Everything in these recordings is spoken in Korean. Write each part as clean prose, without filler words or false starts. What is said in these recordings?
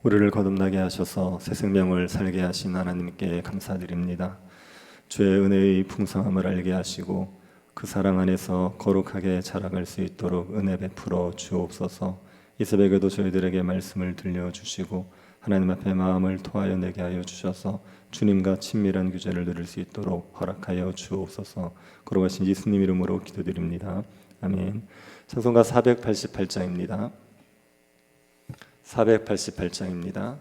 우리를 거듭나게 하셔서 새 생명을 살게 하신 하나님께 감사드립니다. 주의 은혜의 풍성함을 알게 하시고 그 사랑 안에서 거룩하게 자라갈 수 있도록 은혜 베풀어 주옵소서. 이 새벽에도 저희들에게 말씀을 들려주시고 하나님 앞에 마음을 토하여 내게 하여 주셔서 주님과 친밀한 교제를 누릴 수 있도록 허락하여 주옵소서. 거룩하신 예수님 이름으로 기도드립니다. 아멘. 찬송가 488장입니다. 488장입니다.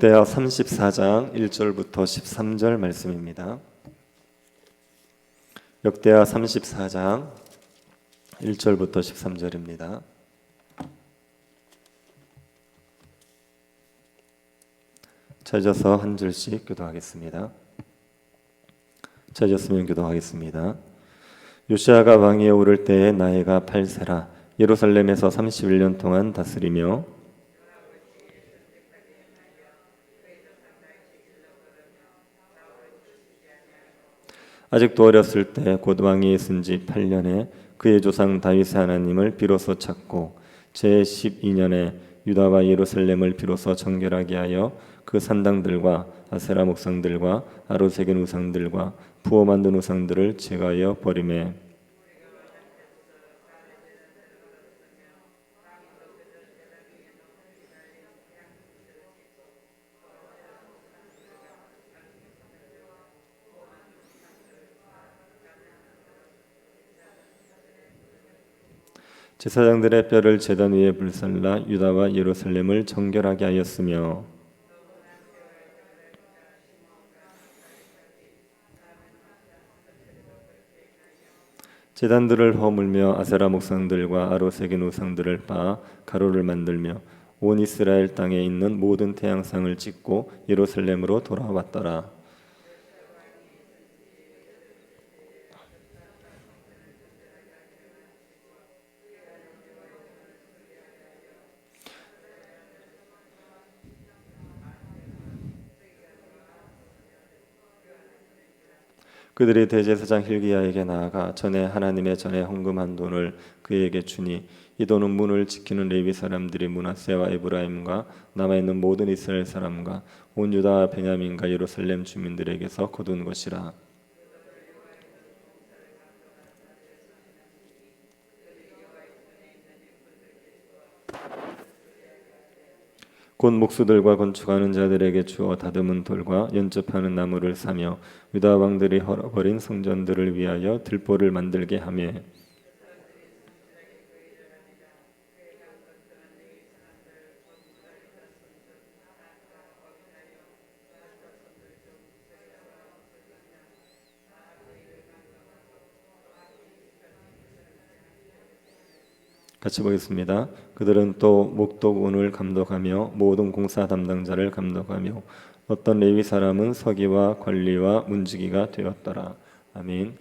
역대하 34장 1절부터 13절 말씀입니다. 역대하 34장 1절부터 13절입니다. 찾아서 한 절씩 기도하겠습니다. 찾았으면 기도하겠습니다. 요시아가 왕위에 오를 때에 나이가 8세라 예루살렘에서 31년 동안 다스리며 아직도 어렸을 때 곧 왕위에 쓴 지 8년에 그의 조상 다윗의 하나님을 비로소 찾고 제12년에 유다와 예루살렘을 비로소 정결하게 하여 그 산당들과 아세라 목상들과 아로새긴 우상들과 부어 만든 우상들을 제거하여 버리매 제사장들의 뼈를 제단 위에 불살라 유다와 예루살렘을 정결하게 하였으며 제단들을 허물며 아세라 목상들과 아로새긴 우상들을 빻아 가루를 만들며 온 이스라엘 땅에 있는 모든 태양상을 찍고 예루살렘으로 돌아왔더라. 그들이 대제사장 hil기야에게 나아가 전에 하나님의 전에 헌금한 돈을 그에게 주니 이 돈은 문을 지키는 레위 사람들이 므낫세와 에브라임과 남아있는 모든 이스라엘 사람과 온 유다와 베냐민과 예루살렘 주민들에게서 거둔 것이라. 곧 목수들과 건축하는 자들에게 주어 다듬은 돌과 연접하는 나무를 사며 유다 왕들이 헐어버린 성전들을 위하여 들보를 만들게 하며 같이 보겠습니다. 그들은 또 목독운을 감독하며 모든 공사 담당자를 감독하며 어떤 레위 사람은 서기와 관리와 문지기가 되었더라. 아멘.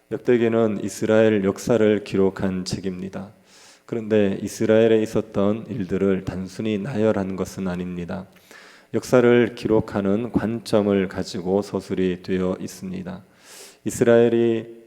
역대기는 이스라엘 역사를 기록한 책입니다. 그런데 이스라엘에 있었던 일들을 단순히 나열한 것은 아닙니다. 역사를 기록하는 관점을 가지고 서술이 되어 있습니다. 이스라엘이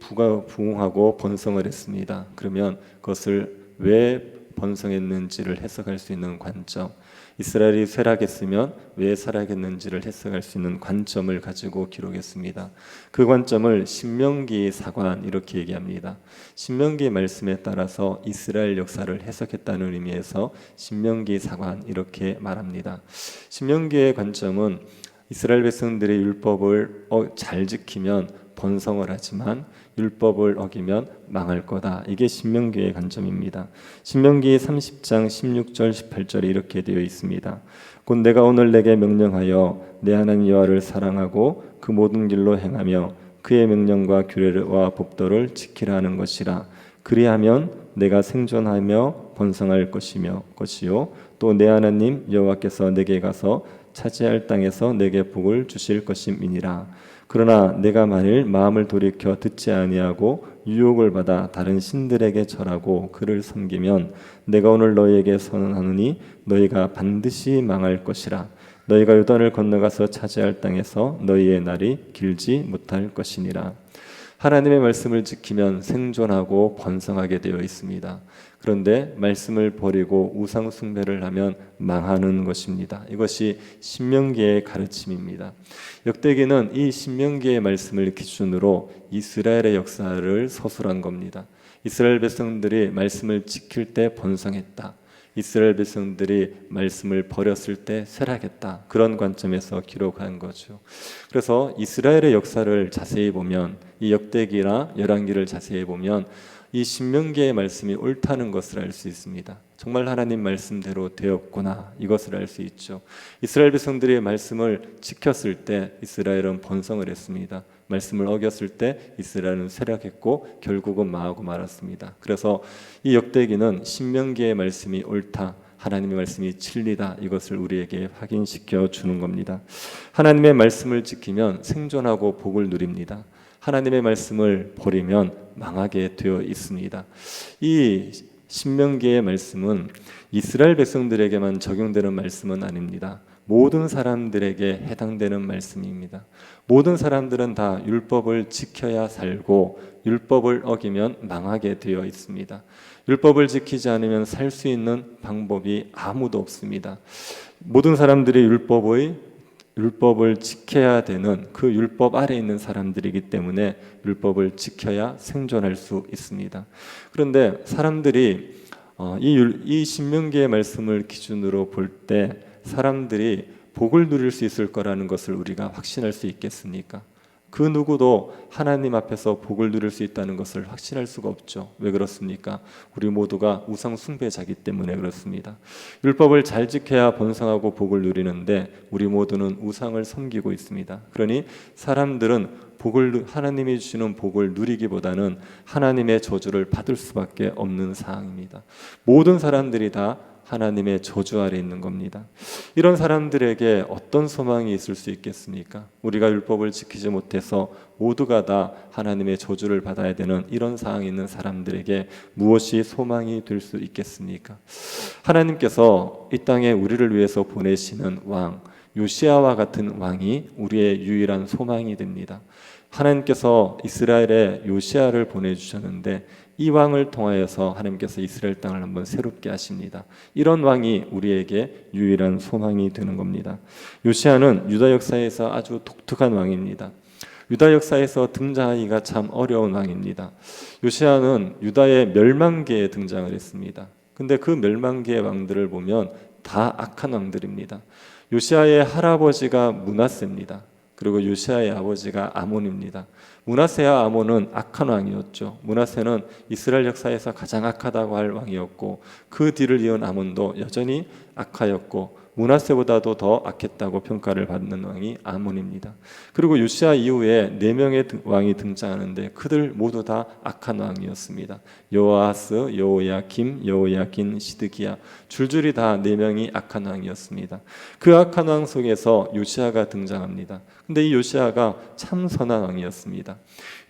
부흥하고 번성을 했습니다. 그러면 그것을 왜 번성했는지를 해석할 수 있는 관점, 이스라엘이 쇠락했으면 왜 쇠락했는지를 해석할 수 있는 관점을 가지고 기록했습니다. 그 관점을 신명기 사관 이렇게 얘기합니다. 신명기 말씀에 따라서 이스라엘 역사를 해석했다는 의미에서 신명기 사관 이렇게 말합니다. 신명기의 관점은 이스라엘 백성들이 율법을 잘 지키면 번성을 하지만 율법을 어기면 망할 거다. 이게 신명기의 관점입니다. 신명기 30장 16절 18절에 이렇게 되어 있습니다. 곧 내가 오늘 내게 명령하여 내 하나님 여호와를 사랑하고 그 모든 길로 행하며 그의 명령과 규례와 법도를 지키라 하는 것이라. 그리하면 내가 생존하며 번성할 것이요 또 내 하나님 여호와께서 내게 가서 차지할 땅에서 내게 복을 주실 것임이니라. 그러나 내가 만일 마음을 돌이켜 듣지 아니하고 유혹을 받아 다른 신들에게 절하고 그를 섬기면 내가 오늘 너희에게 선언하노니 너희가 반드시 망할 것이라. 너희가 요단을 건너가서 차지할 땅에서 너희의 날이 길지 못할 것이니라. 하나님의 말씀을 지키면 생존하고 번성하게 되어 있습니다. 그런데 말씀을 버리고 우상 숭배를 하면 망하는 것입니다. 이것이 신명기의 가르침입니다. 역대기는 이 신명기의 말씀을 기준으로 이스라엘의 역사를 서술한 겁니다. 이스라엘 백성들이 말씀을 지킬 때 번성했다. 이스라엘 백성들이 말씀을 버렸을 때 쇠락했다. 그런 관점에서 기록한 거죠. 그래서 이스라엘의 역사를 자세히 보면 이 역대기나 열왕기를 자세히 보면 이 신명기의 말씀이 옳다는 것을 알 수 있습니다. 정말 하나님 말씀대로 되었구나 이것을 알 수 있죠. 이스라엘 백성들이 말씀을 지켰을 때 이스라엘은 번성을 했습니다. 말씀을 어겼을 때 이스라엘은 쇠락했고 결국은 망하고 말았습니다. 그래서 이 역대기는 신명기의 말씀이 옳다, 하나님의 말씀이 진리다 이것을 우리에게 확인시켜 주는 겁니다. 하나님의 말씀을 지키면 생존하고 복을 누립니다. 하나님의 말씀을 버리면 망하게 되어 있습니다. 이 신명기의 말씀은 이스라엘 백성들에게만 적용되는 말씀은 아닙니다. 모든 사람들에게 해당되는 말씀입니다. 모든 사람들은 다 율법을 지켜야 살고 율법을 어기면 망하게 되어 있습니다. 율법을 지키지 않으면 살 수 있는 방법이 아무도 없습니다. 모든 사람들이 율법을 지켜야 되는 그 율법 아래 있는 사람들이기 때문에 율법을 지켜야 생존할 수 있습니다. 그런데 사람들이 이 신명기의 말씀을 기준으로 볼 때 사람들이 복을 누릴 수 있을 거라는 것을 우리가 확신할 수 있겠습니까? 그 누구도 하나님 앞에서 복을 누릴 수 있다는 것을 확신할 수가 없죠. 왜 그렇습니까? 우리 모두가 우상 숭배자이기 때문에 그렇습니다. 율법을 잘 지켜야 번성하고 복을 누리는데 우리 모두는 우상을 섬기고 있습니다. 그러니 사람들은 하나님이 주시는 복을 누리기보다는 하나님의 저주를 받을 수밖에 없는 상황입니다. 모든 사람들이 다 하나님의 저주 아래 있는 겁니다. 이런 사람들에게 어떤 소망이 있을 수 있겠습니까? 우리가 율법을 지키지 못해서 모두가 다 하나님의 저주를 받아야 되는 이런 상황에 있는 사람들에게 무엇이 소망이 될 수 있겠습니까? 하나님께서 이 땅에 우리를 위해서 보내시는 왕 요시아와 같은 왕이 우리의 유일한 소망이 됩니다. 하나님께서 이스라엘에 요시아를 보내주셨는데 이 왕을 통하여서 하나님께서 이스라엘 땅을 한번 새롭게 하십니다. 이런 왕이 우리에게 유일한 소망이 되는 겁니다. 요시아는 유다 역사에서 아주 독특한 왕입니다. 유다 역사에서 등장하기가 참 어려운 왕입니다. 요시아는 유다의 멸망기에 등장을 했습니다. 근데 그 멸망기의 왕들을 보면 다 악한 왕들입니다. 요시아의 할아버지가 므낫세입니다. 그리고 요시아의 아버지가 아몬입니다. 므낫세와 아몬은 악한 왕이었죠. 므낫세는 이스라엘 역사에서 가장 악하다고 할 왕이었고 그 뒤를 이은 아몬도 여전히 악하였고 므낫세보다도 더 악했다고 평가를 받는 왕이 아몬입니다. 그리고 요시아 이후에 4명의 왕이 등장하는데 그들 모두 다 악한 왕이었습니다. 여호아스, 여호야김, 여호야긴, 시드기야 줄줄이 다 4명이 악한 왕이었습니다. 그 악한 왕 속에서 요시아가 등장합니다. 근데 이 요시아가 참 선한 왕이었습니다.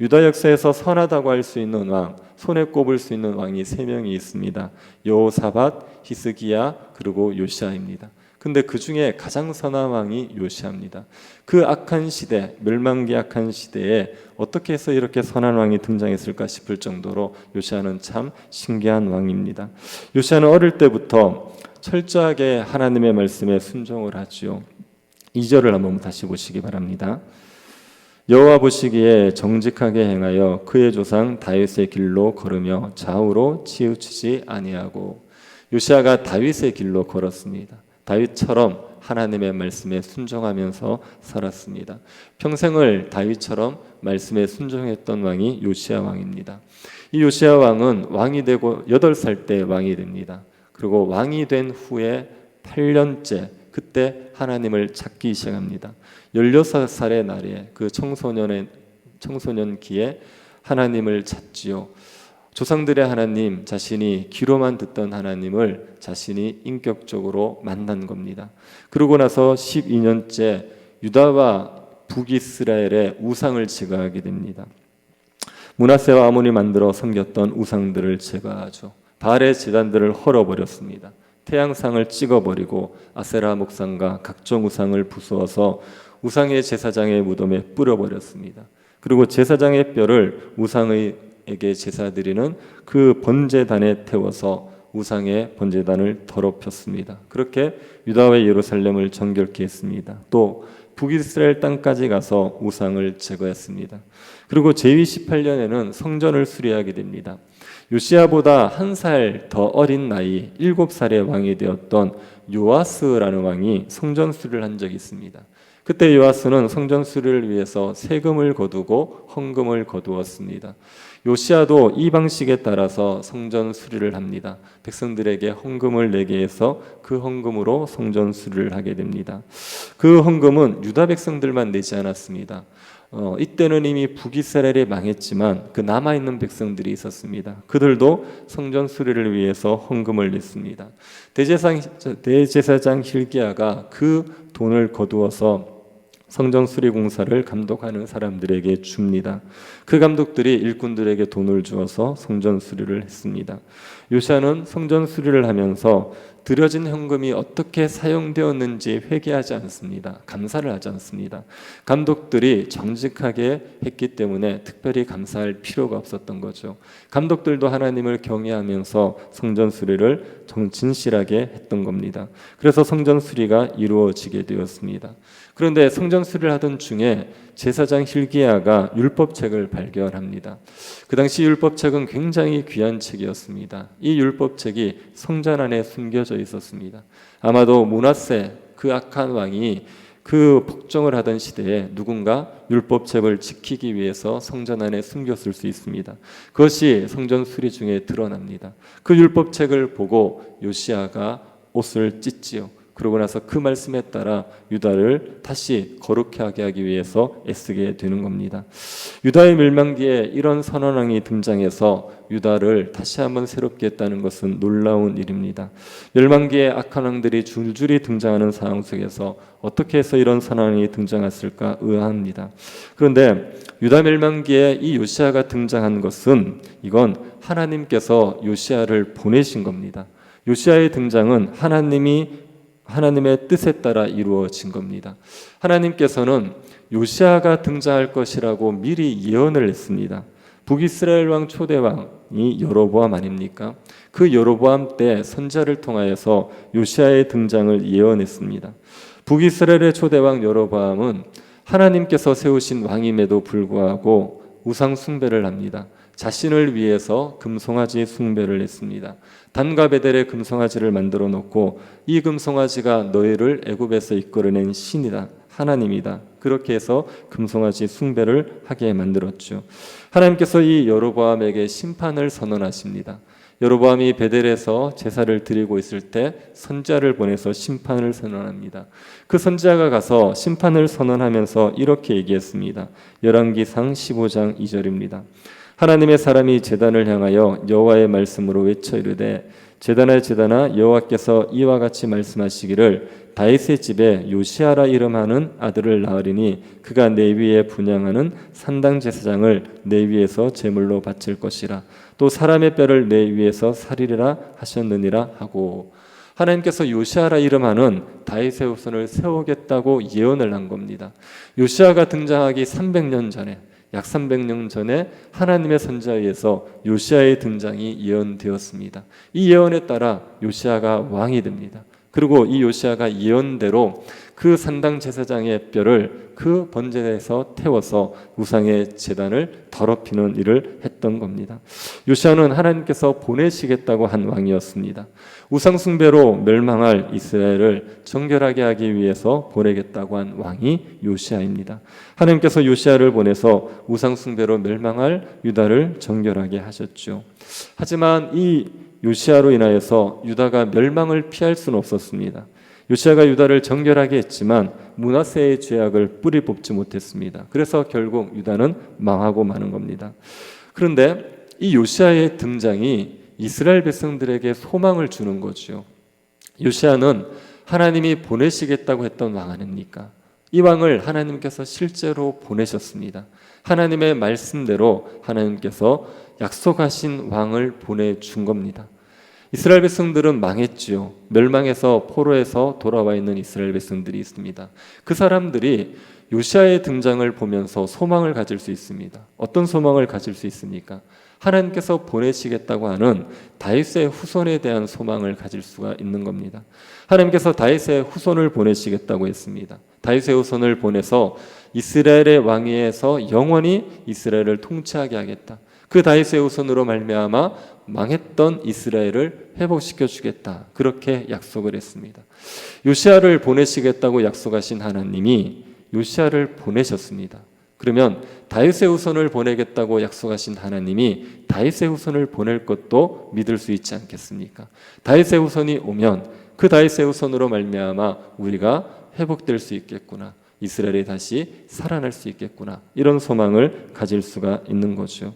유다 역사에서 선하다고 할 수 있는 왕, 손에 꼽을 수 있는 왕이 3명이 있습니다. 여호사밧, 히스기야, 그리고 요시아입니다. 근데 그 중에 가장 선한 왕이 요시아입니다. 그 악한 시대, 멸망기 악한 시대에 어떻게 해서 이렇게 선한 왕이 등장했을까 싶을 정도로 요시아는 참 신기한 왕입니다. 요시아는 어릴 때부터 철저하게 하나님의 말씀에 순종을 하지요. 2절을 한번 다시 보시기 바랍니다. 여호와 보시기에 정직하게 행하여 그의 조상 다윗의 길로 걸으며 좌우로 치우치지 아니하고. 요시아가 다윗의 길로 걸었습니다. 다윗처럼 하나님의 말씀에 순종하면서 살았습니다. 평생을 다윗처럼 말씀에 순종했던 왕이 요시아 왕입니다. 이 요시아 왕은 왕이 되고 8살 때 왕이 됩니다. 그리고 왕이 된 후에 8년째 그때 하나님을 찾기 시작합니다. 16살의 날에 그 청소년기에 하나님을 찾지요. 조상들의 하나님, 자신이 귀로만 듣던 하나님을 자신이 인격적으로 만난 겁니다. 그러고 나서 12년째 유다와 북이스라엘의 우상을 제거하게 됩니다. 므낫세와 아몬이 만들어 섬겼던 우상들을 제거하죠. 바알의 제단들을 헐어버렸습니다. 태양상을 찍어버리고 아세라 목상과 각종 우상을 부수어서 우상의 제사장의 무덤에 뿌려버렸습니다. 그리고 제사장의 뼈를 우상에게 제사 드리는 그 번제단에 태워서 우상의 번제단을 더럽혔습니다. 그렇게 유다와 예루살렘을 정결케 했습니다. 또 북이스라엘 땅까지 가서 우상을 제거했습니다. 그리고 제위 18년에는 성전을 수리하게 됩니다. 요시아보다 1살 더 어린 나이 7살의 왕이 되었던 요아스라는 왕이 성전 수리를 한 적이 있습니다. 그때 요아스는 성전 수리를 위해서 세금을 거두고 헌금을 거두었습니다. 요시아도 이 방식에 따라서 성전 수리를 합니다. 백성들에게 헌금을 내게 해서 그 헌금으로 성전 수리를 하게 됩니다. 그 헌금은 유다 백성들만 내지 않았습니다. 이때는 이미 북이스라엘이 망했지만 그 남아있는 백성들이 있었습니다. 그들도 성전 수리를 위해서 헌금을 냈습니다. 대제사장 hil기야가 그 돈을 거두어서 성전 수리 공사를 감독하는 사람들에게 줍니다. 그 감독들이 일꾼들에게 돈을 주어서 성전 수리를 했습니다. 요시아는 성전 수리를 하면서 드려진 헌금이 어떻게 사용되었는지 회개하지 않습니다. 감사를 하지 않습니다. 감독들이 정직하게 했기 때문에 특별히 감사할 필요가 없었던 거죠. 감독들도 하나님을 경외하면서 성전 수리를 진실하게 했던 겁니다. 그래서 성전 수리가 이루어지게 되었습니다. 그런데 성전 수리를 하던 중에 제사장 hil기야가 율법책을 발견합니다. 그 당시 율법책은 굉장히 귀한 책이었습니다. 이 율법책이 성전 안에 숨겨져 있었습니다. 아마도 므낫세 그 악한 왕이 그 복종을 하던 시대에 누군가 율법책을 지키기 위해서 성전 안에 숨겼을 수 있습니다. 그것이 성전 수리 중에 드러납니다. 그 율법책을 보고 요시아가 옷을 찢지요. 그러고 나서 그 말씀에 따라 유다를 다시 거룩하게 하기 위해서 애쓰게 되는 겁니다. 유다의 멸망기에 이런 선언왕이 등장해서 유다를 다시 한번 새롭게 했다는 것은 놀라운 일입니다. 멸망기에 악한 왕들이 줄줄이 등장하는 상황 속에서 어떻게 해서 이런 선언왕이 등장했을까 의아합니다. 그런데 유다 멸망기에 이 요시아가 등장한 것은 이건 하나님께서 요시아를 보내신 겁니다. 요시아의 등장은 하나님의 뜻에 따라 이루어진 겁니다. 하나님께서는 요시아가 등장할 것이라고 미리 예언을 했습니다. 북이스라엘 왕 초대 왕이 여로보암 아닙니까? 그 여로보암 때 선지자를 통하여서 요시아의 등장을 예언했습니다. 북이스라엘의 초대 왕 여로보암은 하나님께서 세우신 왕임에도 불구하고 우상 숭배를 합니다. 자신을 위해서 금송아지 숭배를 했습니다. 단과 베델의 금송아지를 만들어 놓고 이 금송아지가 너희를 애굽에서 이끌어낸 신이다, 하나님이다. 그렇게 해서 금송아지 숭배를 하게 만들었죠. 하나님께서 이 여로보암에게 심판을 선언하십니다. 여로보암이 베델에서 제사를 드리고 있을 때 선지자를 보내서 심판을 선언합니다. 그 선지자가 가서 심판을 선언하면서 이렇게 얘기했습니다. 열왕기상 15장 2절입니다. 하나님의 사람이 제단을 향하여 여호와의 말씀으로 외쳐 이르되 제단아 제단아 여호와께서 이와 같이 말씀하시기를 다윗의 집에 요시아라 이름하는 아들을 낳으리니 그가 내 위에 분향하는 산당 제사장을 내 위에서 제물로 바칠 것이라 또 사람의 뼈를 내 위에서 살리리라 하셨느니라 하고 하나님께서 요시아라 이름하는 다윗의 후손을 세우겠다고 예언을 한 겁니다. 요시아가 등장하기 300년 전에 약 300년 전에 하나님의 선지자에 의해서 요시아의 등장이 예언되었습니다. 이 예언에 따라 요시아가 왕이 됩니다. 그리고 이 요시아가 예언대로 그 산당 제사장의 뼈를 그 번제에서 태워서 우상의 제단을 더럽히는 일을 했던 겁니다. 요시아는 하나님께서 보내시겠다고 한 왕이었습니다. 우상 숭배로 멸망할 이스라엘을 정결하게 하기 위해서 보내겠다고 한 왕이 요시아입니다. 하나님께서 요시아를 보내서 우상 숭배로 멸망할 유다를 정결하게 하셨죠. 하지만 이 요시아로 인하여서 유다가 멸망을 피할 수는 없었습니다. 요시아가 유다를 정결하게 했지만 므낫세의 죄악을 뿌리 뽑지 못했습니다. 그래서 결국 유다는 망하고 마는 겁니다. 그런데 이 요시아의 등장이 이스라엘 백성들에게 소망을 주는 거죠. 요시아는 하나님이 보내시겠다고 했던 왕 아닙니까? 이 왕을 하나님께서 실제로 보내셨습니다. 하나님의 말씀대로 하나님께서 약속하신 왕을 보내준 겁니다. 이스라엘 백성들은 망했지요. 멸망해서 포로에서 돌아와 있는 이스라엘 백성들이 있습니다. 그 사람들이 요시아의 등장을 보면서 소망을 가질 수 있습니다. 어떤 소망을 가질 수 있습니까? 하나님께서 보내시겠다고 하는 다윗의 후손에 대한 소망을 가질 수가 있는 겁니다. 하나님께서 다윗의 후손을 보내시겠다고 했습니다. 다윗의 후손을 보내서 이스라엘의 왕위에서 영원히 이스라엘을 통치하게 하겠다. 그 다윗의 후손으로 말미암아 망했던 이스라엘을 회복시켜 주겠다. 그렇게 약속을 했습니다. 요시아를 보내시겠다고 약속하신 하나님이 요시아를 보내셨습니다. 그러면 다윗의 후손을 보내겠다고 약속하신 하나님이 다윗의 후손을 보낼 것도 믿을 수 있지 않겠습니까? 다윗의 후손이 오면 그 다윗의 후손으로 말미암아 우리가 회복될 수 있겠구나. 이스라엘이 다시 살아날 수 있겠구나. 이런 소망을 가질 수가 있는 거죠.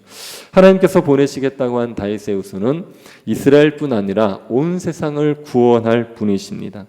하나님께서 보내시겠다고 한 다윗의 후손은 이스라엘뿐 아니라 온 세상을 구원할 분이십니다.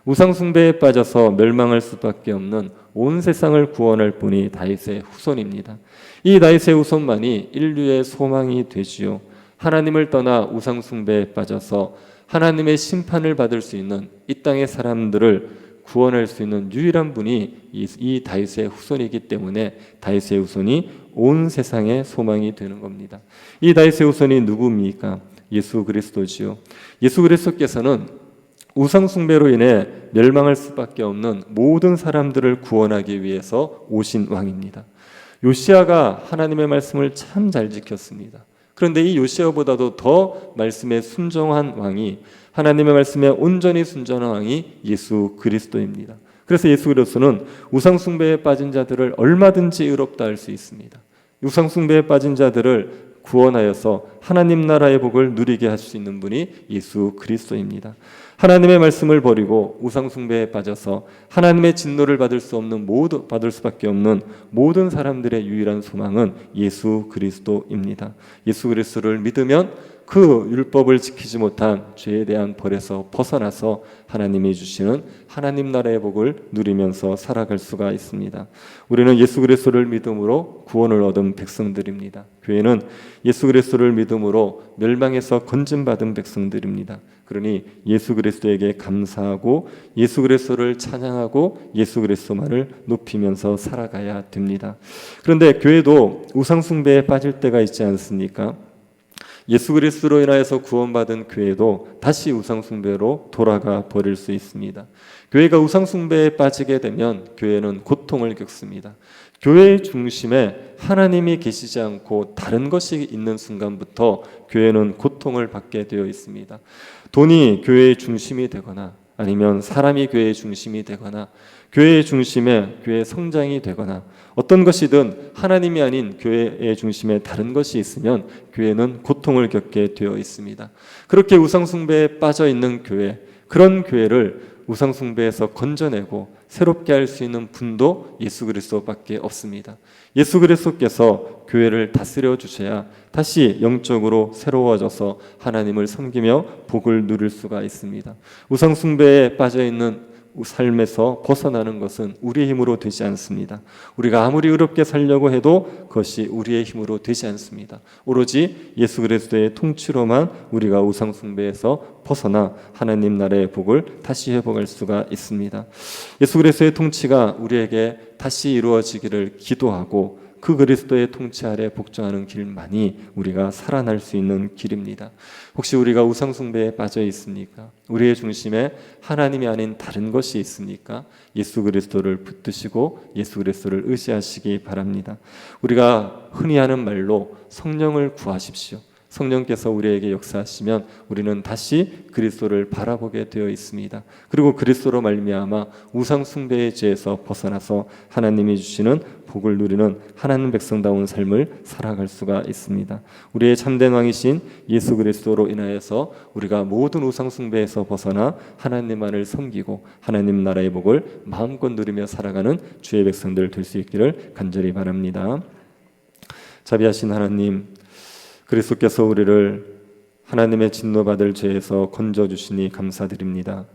우상 숭배에 빠져서 멸망할 수밖에 없는 온 세상을 구원할 분이 다윗의 후손입니다. 이 다윗의 후손만이 인류의 소망이 되지요. 하나님을 떠나 우상 숭배에 빠져서 하나님의 심판을 받을 수 있는 이 땅의 사람들을 구원할 수 있는 유일한 분이 이 다윗의 후손이기 때문에 다윗의 후손이 온 세상의 소망이 되는 겁니다. 이 다윗의 후손이 누구입니까? 예수 그리스도지요. 예수 그리스도께서는 우상 숭배로 인해 멸망할 수밖에 없는 모든 사람들을 구원하기 위해서 오신 왕입니다. 요시아가 하나님의 말씀을 참 잘 지켰습니다. 그런데 이 요시아보다도 더 말씀에 순종한 왕이 하나님의 말씀에 온전히 순종한 왕이 예수 그리스도입니다. 그래서 예수 그리스도는 우상 숭배에 빠진 자들을 얼마든지 의롭다 할 수 있습니다. 우상 숭배에 빠진 자들을 구원하여서 하나님 나라의 복을 누리게 할 수 있는 분이 예수 그리스도입니다. 하나님의 말씀을 버리고 우상 숭배에 빠져서 하나님의 진노를 받을 수밖에 없는 모든 사람들의 유일한 소망은 예수 그리스도입니다. 예수 그리스도를 믿으면 그 율법을 지키지 못한 죄에 대한 벌에서 벗어나서 하나님이 주시는 하나님 나라의 복을 누리면서 살아갈 수가 있습니다. 우리는 예수 그리스도를 믿음으로 구원을 얻은 백성들입니다. 교회는 예수 그리스도를 믿음으로 멸망에서 건진받은 백성들입니다. 그러니 예수 그리스도에게 감사하고 예수 그리스도를 찬양하고 예수 그리스도만을 높이면서 살아가야 됩니다. 그런데 교회도 우상 숭배에 빠질 때가 있지 않습니까? 예수 그리스도로 인하여서 구원받은 교회도 다시 우상 숭배로 돌아가 버릴 수 있습니다. 교회가 우상 숭배에 빠지게 되면 교회는 고통을 겪습니다. 교회의 중심에 하나님이 계시지 않고 다른 것이 있는 순간부터 교회는 고통을 받게 되어 있습니다. 돈이 교회의 중심이 되거나 아니면 사람이 교회의 중심이 되거나 교회의 중심에 교회의 성장이 되거나 어떤 것이든 하나님이 아닌 교회의 중심에 다른 것이 있으면 교회는 고통을 겪게 되어 있습니다. 그렇게 우상숭배에 빠져 있는 교회, 그런 교회를 우상숭배에서 건져내고 새롭게 할 수 있는 분도 예수 그리스도밖에 없습니다. 예수 그리스도께서 교회를 다스려 주셔야 다시 영적으로 새로워져서 하나님을 섬기며 복을 누릴 수가 있습니다. 우상숭배에 빠져 있는 삶에서 벗어나는 것은 우리의 힘으로 되지 않습니다. 우리가 아무리 의롭게 살려고 해도 그것이 우리의 힘으로 되지 않습니다. 오로지 예수 그리스도의 통치로만 우리가 우상 숭배에서 벗어나 하나님 나라의 복을 다시 회복할 수가 있습니다. 예수 그리스도의 통치가 우리에게 다시 이루어지기를 기도하고 그 그리스도의 통치 아래 복종하는 길만이 우리가 살아날 수 있는 길입니다. 혹시 우리가 우상 숭배에 빠져 있습니까? 우리의 중심에 하나님이 아닌 다른 것이 있습니까? 예수 그리스도를 붙드시고 예수 그리스도를 의지하시기 바랍니다. 우리가 흔히 하는 말로 성령을 구하십시오. 성령께서 우리에게 역사하시면 우리는 다시 그리스도를 바라보게 되어 있습니다. 그리고 그리스도로 말미암아 우상 숭배의 죄에서 벗어나서 하나님이 주시는 복을 누리는 하나님 백성다운 삶을 살아갈 수가 있습니다. 우리의 참된 왕이신 예수 그리스도로 인하여서 우리가 모든 우상 숭배에서 벗어나 하나님만을 섬기고 하나님 나라의 복을 마음껏 누리며 살아가는 주의 백성들 될 수 있기를 간절히 바랍니다. 자비하신 하나님, 그리스도께서 우리를 하나님의 진노받을 죄에서 건져주시니 감사드립니다.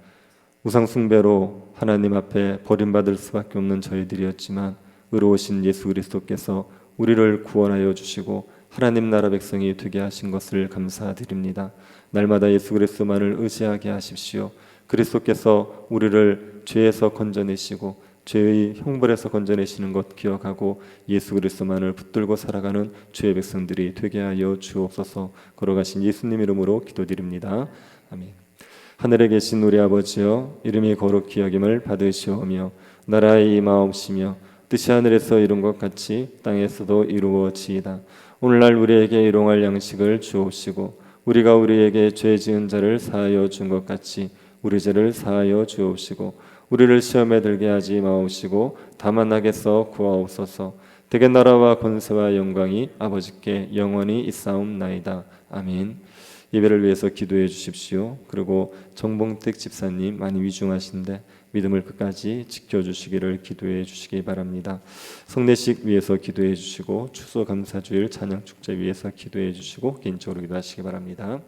우상숭배로 하나님 앞에 버림받을 수밖에 없는 저희들이었지만 의로우신 예수 그리스도께서 우리를 구원하여 주시고 하나님 나라 백성이 되게 하신 것을 감사드립니다. 날마다 예수 그리스도만을 의지하게 하십시오. 그리스도께서 우리를 죄에서 건져내시고 죄의 형벌에서 건져내시는 것 기억하고 예수 그리스도만을 붙들고 살아가는 주의 백성들이 되게 하여 주옵소서. 걸어가신 예수님 이름으로 기도드립니다. 아멘. 하늘에 계신 우리 아버지여, 이름이 거룩히 여김을 받으시오며 나라의 임하옵시며 뜻이 하늘에서 이룬 것 같이 땅에서도 이루어지이다. 오늘날 우리에게 일용할 양식을 주옵시고 우리가 우리에게 죄 지은 자를 사하여 준 것 같이 우리 죄를 사하여 주옵시고 우리를 시험에 들게 하지 마옵시고 다만 악에서 구하옵소서. 대개 나라와 권세와 영광이 아버지께 영원히 있사옵나이다. 아멘. 예배를 위해서 기도해 주십시오. 그리고 정봉택 집사님 많이 위중하신데 믿음을 끝까지 지켜주시기를 기도해 주시기 바랍니다. 성례식 위해서 기도해 주시고 추수감사주일 찬양축제 위해서 기도해 주시고 개인적으로 기도하시기 바랍니다.